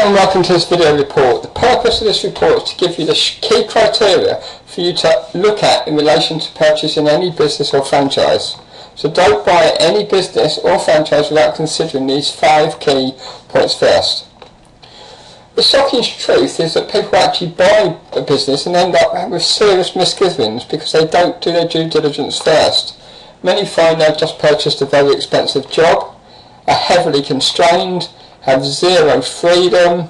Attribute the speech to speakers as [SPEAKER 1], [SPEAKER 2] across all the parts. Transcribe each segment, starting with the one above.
[SPEAKER 1] and welcome to this video report. The purpose of this report is to give you the key criteria for you to look at in relation to purchasing any business or franchise. So don't buy any business or franchise without considering these 5 key points first. The shocking truth is that people actually buy a business and end up with serious misgivings because they don't do their due diligence first. Many find they've just purchased a very expensive job, are heavily constrained, have zero freedom,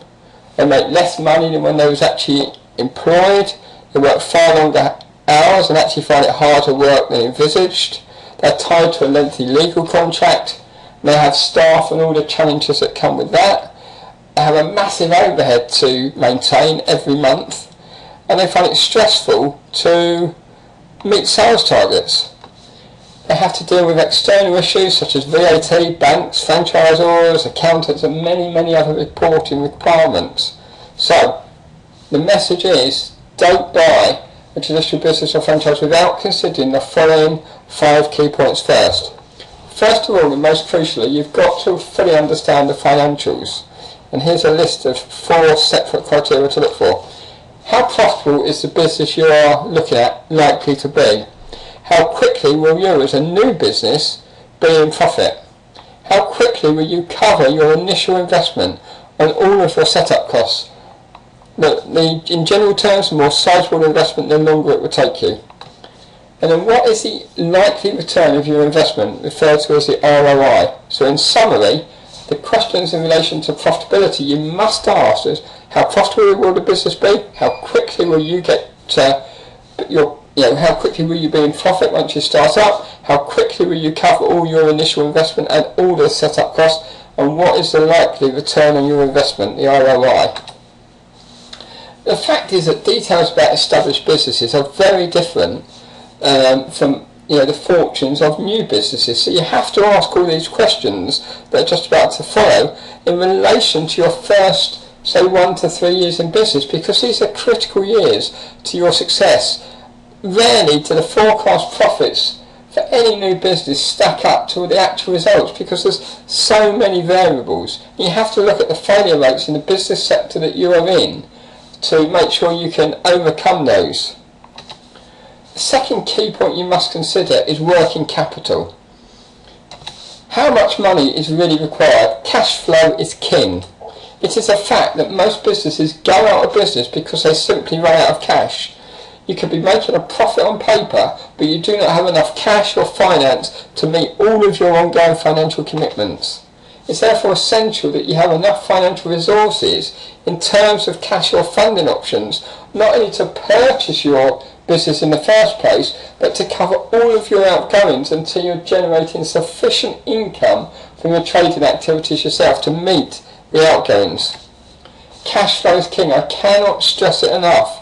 [SPEAKER 1] they make less money than when they was actually employed, they work far longer hours and actually find it harder work than envisaged, they're tied to a lengthy legal contract, and they have staff and all the challenges that come with that, they have a massive overhead to maintain every month, and they find it stressful to meet sales targets. They have to deal with external issues such as VAT, banks, franchisors, accountants and many other reporting requirements. So, the message is, don't buy a traditional business or franchise without considering the following 5 key points first. First of all, and most crucially, you've got to fully understand the financials. And here's a list of 4 separate criteria to look for. How profitable is the business you are looking at likely to be? How quickly will you as a new business be in profit? How quickly will you cover your initial investment on all of your setup costs? In general terms, the more sizable investment, the longer it will take you. And then what is the likely return of your investment, referred to as the ROI? So in summary, the questions in relation to profitability you must ask is, how profitable will the business be? How quickly will you get how quickly will you be in profit once you start up? How quickly will you cover all your initial investment and all the setup costs? And what is the likely return on your investment, the ROI? The fact is that details about established businesses are very different from the fortunes of new businesses. So you have to ask all these questions that are just about to follow in relation to your first, say, 1 to 3 years in business, because these are critical years to your success. Rarely do the forecast profits for any new business stack up to the actual results because there's so many variables. You have to look at the failure rates in the business sector that you are in to make sure you can overcome those. The second key point you must consider is working capital. How much money is really required? Cash flow is king. It is a fact that most businesses go out of business because they simply run out of cash. You could be making a profit on paper, but you do not have enough cash or finance to meet all of your ongoing financial commitments. It's therefore essential that you have enough financial resources in terms of cash or funding options, not only to purchase your business in the first place, but to cover all of your outgoings until you're generating sufficient income from your trading activities yourself to meet the outgoings. Cash flow is king. I cannot stress it enough.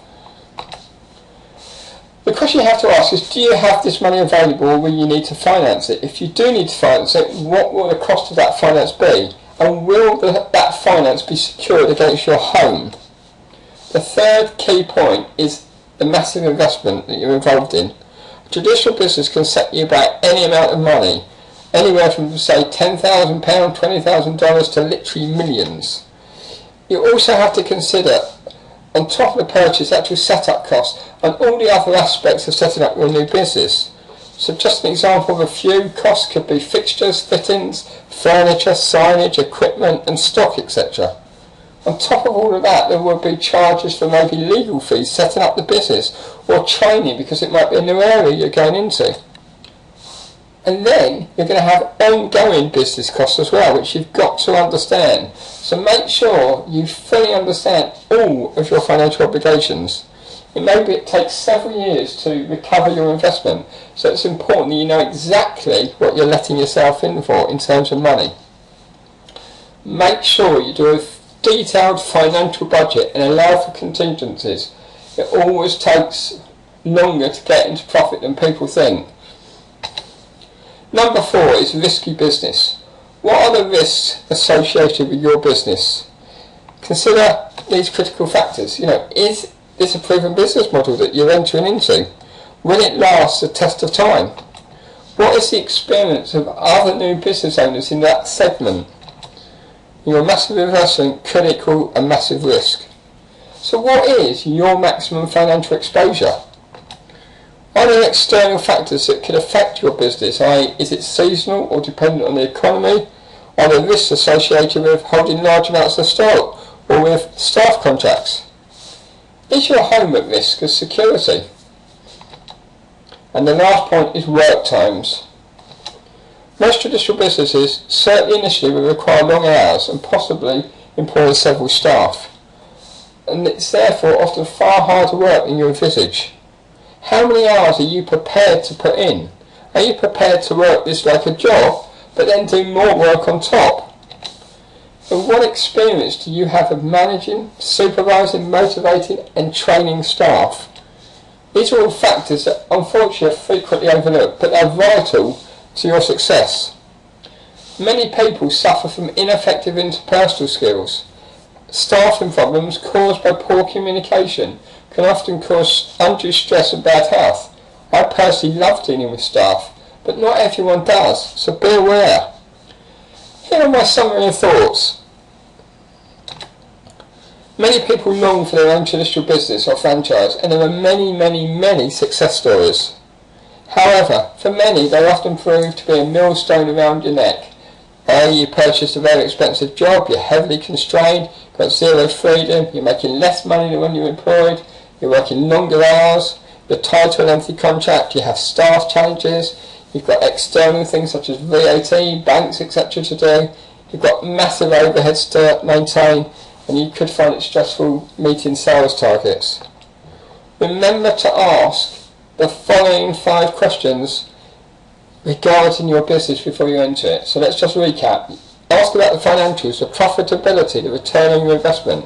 [SPEAKER 1] The question you have to ask is, do you have this money available or will you need to finance it? If you do need to finance it, what will the cost of that finance be? And will that finance be secured against your home? The third key point is the massive investment that you're involved in. A traditional business can set you back any amount of money, anywhere from, say, £10,000, $20,000 to literally millions. You also have to consider, on top of the purchase, actual setup costs and all the other aspects of setting up your new business. So just an example of a few, costs could be fixtures, fittings, furniture, signage, equipment and stock, etc. On top of all of that, there will be charges for maybe legal fees setting up the business or training because it might be a new area you're going into. And then you're going to have ongoing business costs as well, which you've got to understand. So make sure you fully understand all of your financial obligations. It takes several years to recover your investment, so it's important that you know exactly what you're letting yourself in for in terms of money. Make sure you do a detailed financial budget and allow for contingencies. It always takes longer to get into profit than people think. Number 4 is risky business. What are the risks associated with your business? Consider these critical factors. Is this a proven business model that you're entering into? Will it last the test of time? What is the experience of other new business owners in that segment? Your massive investment could equal a massive risk. So what is your maximum financial exposure? Are there external factors that could affect your business, i.e. is it seasonal or dependent on the economy? Are there risks associated with holding large amounts of stock or with staff contracts? Is your home at risk as security? And the last point is work times. Most traditional businesses, certainly initially, will require long hours and possibly employ several staff. And it's therefore often far harder work than you envisage. How many hours are you prepared to put in? Are you prepared to work this like a job, but then do more work on top? And what experience do you have of managing, supervising, motivating and training staff? These are all factors that unfortunately are frequently overlooked, but they're vital to your success. Many people suffer from ineffective interpersonal skills. Staffing problems caused by poor communication can often cause undue stress and bad health. I personally love dealing with staff, but not everyone does, so be aware. Here are my summary of thoughts. Many people long for their own traditional business or franchise, and there are many success stories. However, for many they often prove to be a millstone around your neck. You purchased a very expensive job, you're heavily constrained, got zero freedom, you're making less money than when you're employed, you're working longer hours, you're tied to an lengthy contract, you have staff challenges, you've got external things such as VAT, banks, etc. to do, you've got massive overheads to maintain, and you could find it stressful meeting sales targets. Remember to ask the following 5 questions regarding your business before you enter it. So let's just recap. Ask about the financials, the profitability, the return on your investment.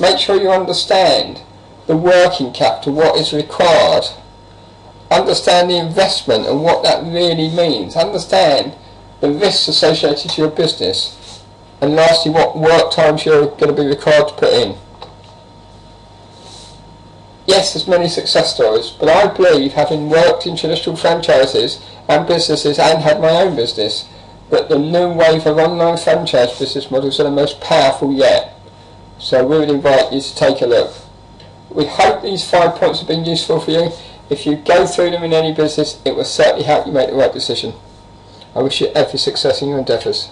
[SPEAKER 1] Make sure you understand the working capital, what is required. Understand the investment and what that really means. Understand the risks associated to your business. And lastly, what work times you're going to be required to put in. Yes, there's many success stories, but I believe, having worked in traditional franchises and businesses and had my own business, that the new wave of online franchise business models are the most powerful yet. So we would invite you to take a look. We hope these 5 points have been useful for you. If you go through them in any business, it will certainly help you make the right decision. I wish you every success in your endeavours.